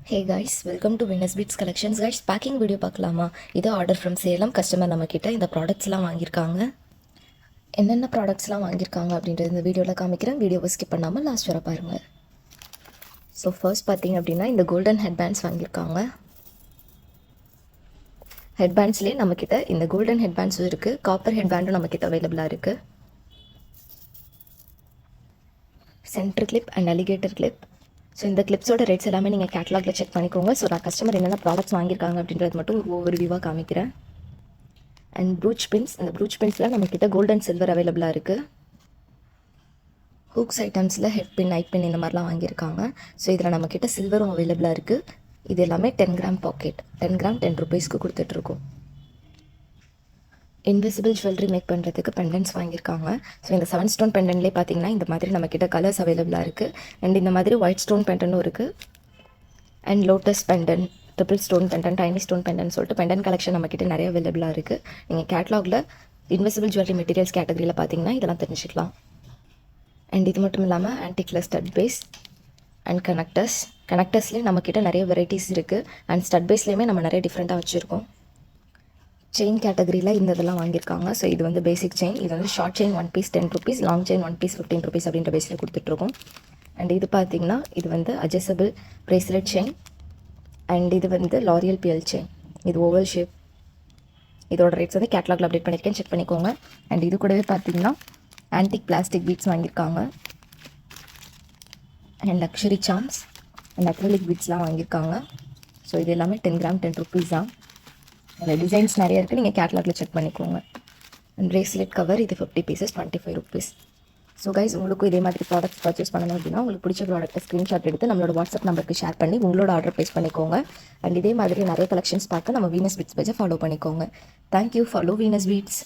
Hey guys, welcome to Venus beads collections. Guys, packing video பார்க்கலாமா? இது order from Salem. Customer நம்மக்கிட்ட இந்த ப்ராடக்ட்ஸ்லாம் வாங்கியிருக்காங்க. என்னென்ன ப்ராடக்ட்ஸ்லாம் வாங்கியிருக்காங்க அப்படின்றது இந்த வீடியோவில் காமிக்கிறேன். வீடியோவை ஸ்கிப் பண்ணாமல் லாஸ்ட் வர பாருங்கள். ஸோ ஃபர்ஸ்ட் பார்த்தீங்க அப்படின்னா இந்த கோல்டன் ஹெட்பேண்ட்ஸ் வாங்கியிருக்காங்க. ஹெட்பேண்ட்ஸ்லேயே நம்மக்கிட்ட இந்த கோல்டன் ஹெட்பேண்ட்ஸும் இருக்குது, காப்பர் ஹெட்பேண்டும் நம்மக்கிட்ட அவைலபிளாக இருக்குது. Centre clip and alligator clip. So இந்த கிளிப்ஸோட ரேட்ஸ் எல்லாமே நீங்கள் கேட்லாகில் செக் பண்ணிக்கோங்க. ஸோ நான் கஸ்டமர் என்னென்ன ப்ராடக்ட்ஸ் வாங்கியிருக்காங்க அப்படின்றது மட்டும் ஒவ்வொரு ரிவ்யூவாக காமிக்கிறேன். And brooch pins. இந்த ப்ரூச் பின்ஸில் நம்மக்கிட்ட கோல்ட் அண்ட் சில்வர் அவைலபிளாக இருக்குது. ஹூக்ஸ் ஐட்டம்ஸில் ஹெட் பின், நைட் பின் இந்த மாதிரிலாம் வாங்கியிருக்காங்க. ஸோ இதில் நம்மக்கிட்ட சில்வரும் அவைலபிளாக இருக்குது. இது எல்லாமே 10 கிராம் பாக்கெட், 10 கிராம் 10 ருபீஸ்க்கு கொடுத்துட்ருக்கோம். இன்விசிபிள் ஜுவல்லரி மேக் பண்ணுறதுக்கு பெண்டன்ஸ் வாங்கியிருக்காங்க. ஸோ இந்த 7 ஸ்டோன் பெண்டன்ட்லேயே பார்த்தீங்கன்னா இந்த மாதிரி நம்மக்கிட்ட கலர்ஸ் அவைலபிளாக இருக்குது. அண்ட் இந்த மாதிரி ஒயிட் ஸ்டோன் பெண்டனும் இருக்குது. And lotus pendant, triple stone pendant, tiny stone pendant சொல்லிட்டு பெண்டன் கலெக்ஷன் நம்மக்கிட்ட நிறைய அவைலபிளாக இருக்குது. நீங்கள் கேட்லாகில் இன்விசிபிள் ஜுவல்லரி மெட்டீரியல்ஸ் கேட்டகரியில் பார்த்தீங்கன்னா இதெல்லாம் தெரிஞ்சுக்கலாம். அண்ட் இது மட்டும் இல்லாமல் ஆன்டிக்ல ஸ்டட் பேஸ் அண்ட் கனெக்டர்ஸ்லேயே நம்மக்கிட்ட நிறைய வெரைட்டிஸ் இருக்குது. அண்ட் ஸ்டட் பேஸ்லேயுமே நம்ம நிறைய டிஃப்ரெண்ட்டாக வச்சுருக்கோம். செயின் கேட்டகரியில் இந்த இதெல்லாம் வாங்கியிருக்காங்க. ஸோ இது வந்து பேசிக் செயின். இது வந்து short chain 1 piece 10 rupees, long chain 1 piece 15 rupees அப்படின்ற பேஸில் கொடுத்துட்ருக்கோம். அண்ட் இது பார்த்தீங்கன்னா இது வந்து அட்ஜஸ்டபிள் ப்ரேஸ்லெட் செயின். அண்ட் இது வந்து லாரியல் பியல் செயின். இது ஓவல் ஷேப். இதோட ரேட்ஸ் வந்து கேட்லாகில் அப்டேட் பண்ணியிருக்கேன், செக் பண்ணிக்கோங்க. அண்ட் இது கூடவே பார்த்தீங்கன்னா ஆன்டிக் பிளாஸ்டிக் பீட்ஸ் வாங்கியிருக்காங்க. And luxury charms and acrylic பீட்ஸ்லாம் வாங்கியிருக்காங்க. ஸோ இது எல்லாமே 10 கிராம் 10 ருபீஸ் தான். அதில் டிசைன்ஸ் நிறைய இருக்குது, நீங்கள் கேட்லாகில் செக் பண்ணிக்கோங்க. அண்ட் பிரேஸ்லெட் கவர் இது 50 பீசஸ் 25 ருபீஸ். ஸோ கைஸ், உங்களுக்கும் இதே மாதிரி ப்ராடக்ட்ஸ் பர்ச்சேஸ் பண்ணணும் அப்படின்னா உங்களுக்கு பிடிச்ச ப்ராடக்ட்டை ஸ்க்ரீன்ஷாட் எடுத்து நம்மளோட வாட்ஸ்அப் நம்பருக்கு ஷேர் பண்ணி உங்களோட ஆர்டர் ப்ளேஸ் பண்ணிக்கோங்க. அண்ட் இதே மாதிரி நிறைய கலெக்ஷன்ஸ் பார்க்க நம்ம வீனஸ் பீட்ஸ் பேஜை ஃபாலோ பண்ணிக்கோங்க. தேங்க்யூ. Follow Venus beads.